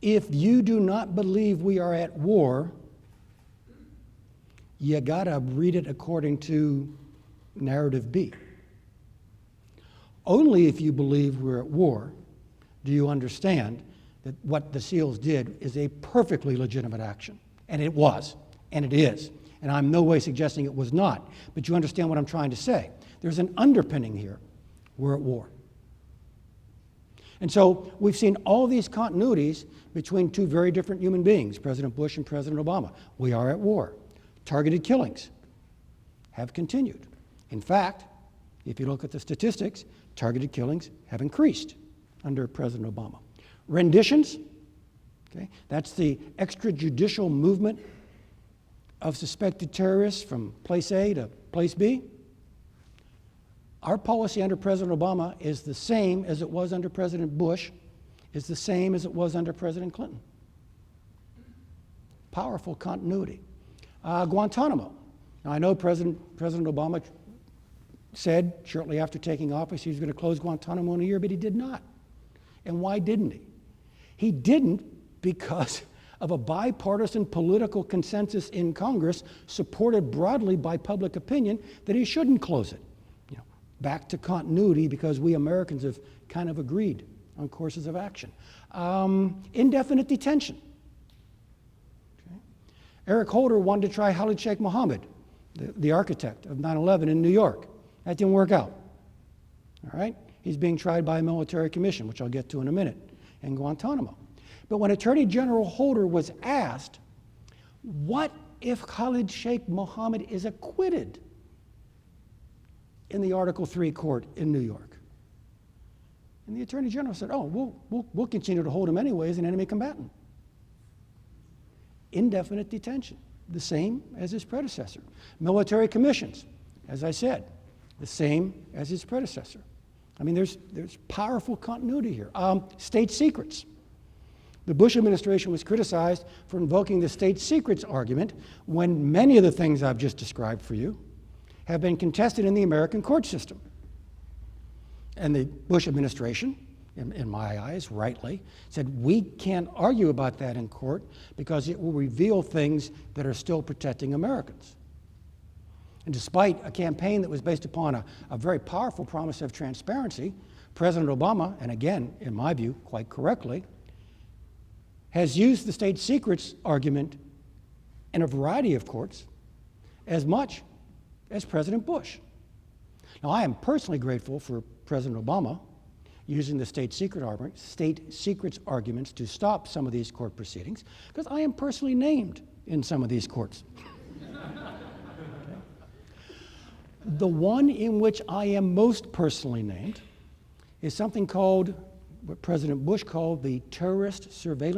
If you do not believe we are at war, you gotta read it according to narrative B. Only if you believe we're at war do you understand that what the SEALs did is a perfectly legitimate action. And it was, and it is. And I'm no way suggesting it was not, but you understand what I'm trying to say. There's an underpinning here. We're at war. And so we've seen all these continuities between two very different human beings, President Bush and President Obama. We are at war. Targeted killings have continued. In fact, if you look at the statistics, targeted killings have increased under President Obama. Renditions, okay, that's the extrajudicial movement of suspected terrorists from place A to place B. Our policy under President Obama is the same as it was under President Bush, is the same as it was under President Clinton. Powerful continuity. Guantanamo. Now, I know President Obama said shortly after taking office he was going to close Guantanamo in a year, but he did not. And why didn't he? He didn't because of a bipartisan political consensus in Congress supported broadly by public opinion that he shouldn't close it. You know, back to continuity because we Americans have kind of agreed on courses of action. Indefinite detention. Okay. Eric Holder wanted to try Khalid Sheikh Mohammed, the architect of 9/11 in New York. That didn't work out. All right? He's being tried by a military commission, which I'll get to in a minute, in Guantanamo. But when Attorney General Holder was asked, what if Khalid Sheikh Mohammed is acquitted in the Article 3 court in New York? And the Attorney General said, oh, we'll continue to hold him anyway as an enemy combatant. Indefinite detention, the same as his predecessor. Military commissions, as I said, the same as his predecessor. I mean, there's powerful continuity here. State secrets. The Bush administration was criticized for invoking the state secrets argument when many of the things I've just described for you have been contested in the American court system. And the Bush administration, in my eyes, rightly, said we can't argue about that in court because it will reveal things that are still protecting Americans. And despite a campaign that was based upon a very powerful promise of transparency, President Obama, and again, in my view, quite correctly, has used the state secrets argument in a variety of courts as much as President Bush. Now, I am personally grateful for President Obama using the state secrets arguments to stop some of these court proceedings, because I am personally named in some of these courts. The one in which I am most personally named is something called, what President Bush called the terrorist surveillance